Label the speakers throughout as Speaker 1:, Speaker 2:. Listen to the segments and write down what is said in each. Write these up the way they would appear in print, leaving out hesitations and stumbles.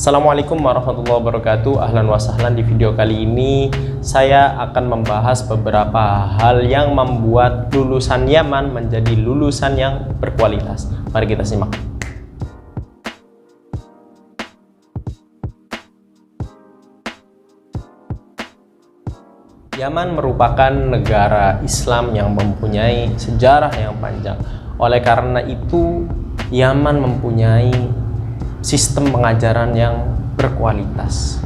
Speaker 1: Assalamualaikum warahmatullahi wabarakatuh. Ahlan wa sahlan. Di video kali ini saya akan membahas beberapa hal yang membuat lulusan Yaman menjadi lulusan yang berkualitas. Mari kita simak. Yaman merupakan negara Islam yang mempunyai sejarah yang panjang. Oleh karena itu, Yaman mempunyai sistem pengajaran yang berkualitas.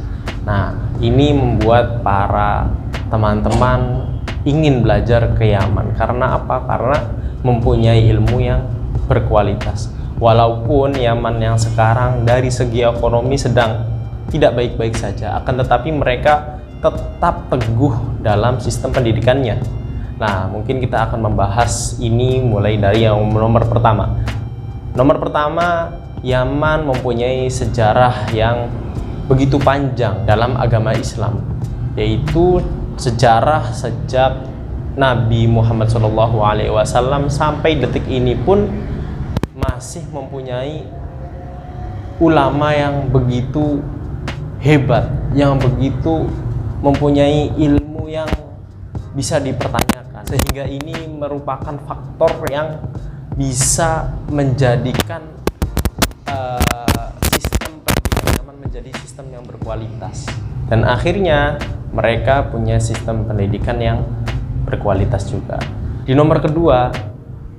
Speaker 1: Nah, ini membuat para teman-teman ingin belajar ke Yaman. Karena apa? Karena mempunyai ilmu yang berkualitas. Walaupun Yaman yang sekarang dari segi ekonomi sedang tidak baik-baik saja, akan tetapi mereka tetap teguh dalam sistem pendidikannya. Nah, mungkin kita akan membahas ini mulai dari yang nomor pertama. Nomor pertama, Yaman mempunyai sejarah yang begitu panjang dalam agama Islam, yaitu sejarah sejak Nabi Muhammad SAW sampai detik ini pun masih mempunyai ulama yang begitu hebat, yang begitu mempunyai ilmu yang bisa dipertanyakan, sehingga ini merupakan faktor yang bisa menjadikan sistem pendidikan Yaman menjadi sistem yang berkualitas, dan akhirnya mereka punya sistem pendidikan yang berkualitas juga. Di nomor kedua,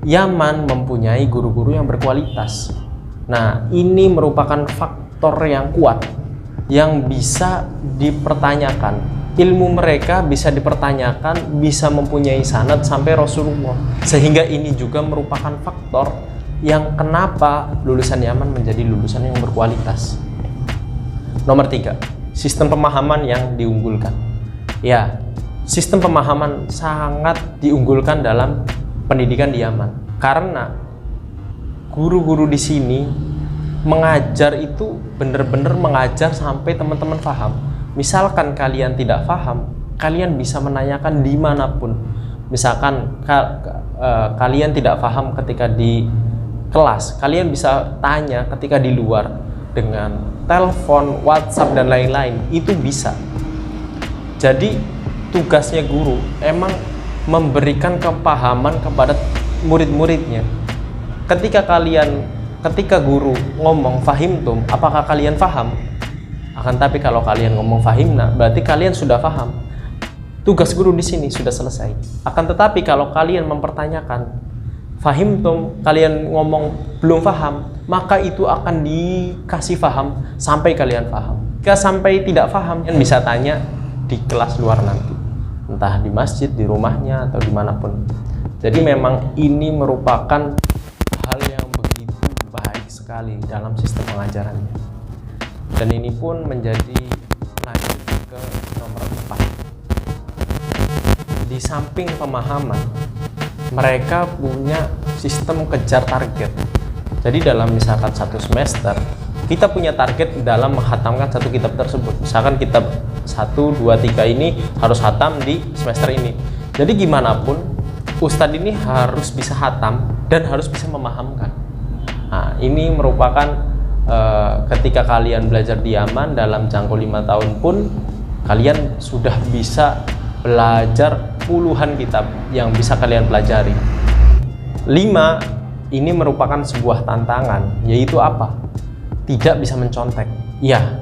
Speaker 1: Yaman mempunyai guru-guru yang berkualitas. Nah, ini merupakan faktor yang kuat yang bisa dipertanyakan. Ilmu mereka bisa dipertanyakan, bisa mempunyai sanad sampai Rasulullah, sehingga ini juga merupakan faktor yang kenapa lulusan Yaman menjadi lulusan yang berkualitas. Nomor 3, sistem pemahaman yang diunggulkan. Ya, sistem pemahaman sangat diunggulkan dalam pendidikan di Yaman, karena guru-guru di sini mengajar itu benar-benar mengajar sampai teman-teman paham. Misalkan kalian tidak paham, kalian bisa menanyakan dimanapun. Misalkan kalian tidak paham ketika di kelas, kalian bisa tanya ketika di luar dengan telepon, WhatsApp, dan lain-lain. Itu bisa. Jadi tugasnya guru emang memberikan kepahaman kepada murid-muridnya. Ketika guru ngomong fahimtum, apakah kalian paham? Akan tapi kalau kalian ngomong fahimna, berarti kalian sudah paham. Tugas guru di sini sudah selesai. Akan tetapi kalau kalian mempertanyakan fahimtum, kalian ngomong belum paham, maka itu akan dikasih paham sampai kalian paham. Jika sampai tidak paham, kalian bisa tanya di kelas luar nanti, entah di masjid, di rumahnya, atau dimanapun. Jadi memang ini merupakan hal yang begitu baik sekali dalam sistem pengajarannya. Dan ini pun menjadi lanjut ke nomor 4. Di samping pemahaman, mereka punya sistem kejar target. Jadi dalam misalkan satu semester, kita punya target dalam menghatamkan satu kitab tersebut. Misalkan kitab 1, 2, 3 ini harus hatam di semester ini. Jadi gimana pun, ustadz ini harus bisa hatam dan harus bisa memahamkan. Nah, ini merupakan ketika kalian belajar di Yaman dalam jangka 5 tahun pun, kalian sudah bisa belajar puluhan kitab yang bisa kalian pelajari. 5, ini merupakan sebuah tantangan, yaitu apa? Tidak bisa mencontek. Ya,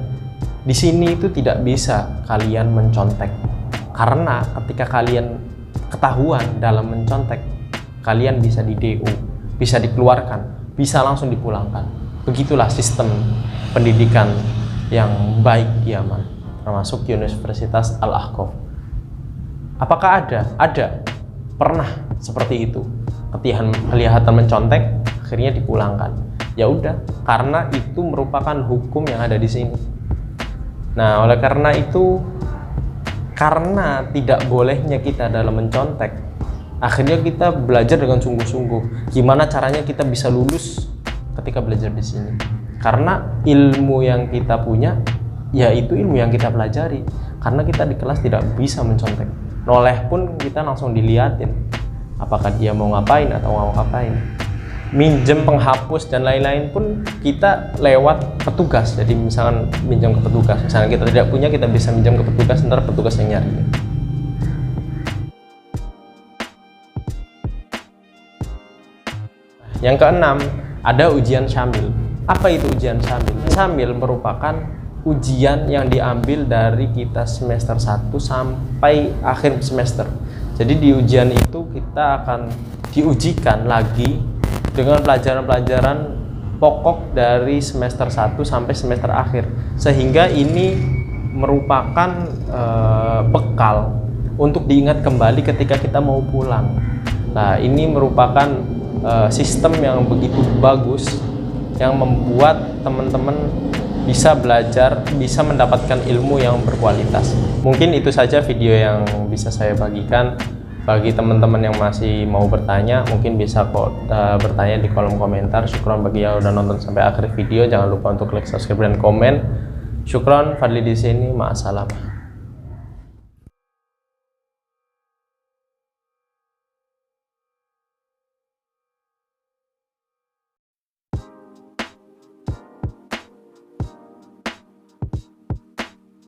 Speaker 1: di sini itu tidak bisa kalian mencontek, karena ketika kalian ketahuan dalam mencontek, kalian bisa di DO, bisa dikeluarkan, bisa langsung dipulangkan. Begitulah sistem pendidikan yang baik di Yaman, termasuk Universitas Al-Ahqaf. Apakah ada? Ada. Pernah seperti itu. Kelihatan mencontek, akhirnya dipulangkan. Ya udah, karena itu merupakan hukum yang ada di sini. Nah, oleh karena itu, karena tidak bolehnya kita dalam mencontek, akhirnya kita belajar dengan sungguh-sungguh. Gimana caranya kita bisa lulus ketika belajar di sini? Karena ilmu yang kita punya, yaitu ilmu yang kita pelajari. Karena kita di kelas tidak bisa mencontek. Noleh pun kita langsung diliatin apakah dia mau ngapain atau mau ngapain. minjem penghapus dan lain-lain pun kita lewat petugas. Jadi misalkan minjem ke petugas, misalnya kita tidak punya, kita bisa minjem ke petugas, ntar petugas yang nyari. Yang keenam, ada ujian syamil. Apa itu ujian syamil? Syamil merupakan ujian yang diambil dari kita semester 1 sampai akhir semester. Jadi di ujian itu kita akan diujikan lagi dengan pelajaran-pelajaran pokok dari semester 1 sampai semester akhir, sehingga ini merupakan bekal untuk diingat kembali ketika kita mau pulang. Nah, ini merupakan sistem yang begitu bagus yang membuat teman-teman bisa belajar, bisa mendapatkan ilmu yang berkualitas. Mungkin itu saja video yang bisa saya bagikan. Bagi teman-teman yang masih mau bertanya, mungkin bisa kok bertanya di kolom komentar. Syukron bagi yang udah nonton sampai akhir video. Jangan lupa untuk like, subscribe, dan komen. Syukron, Fadli di sini. Ma'assalamah.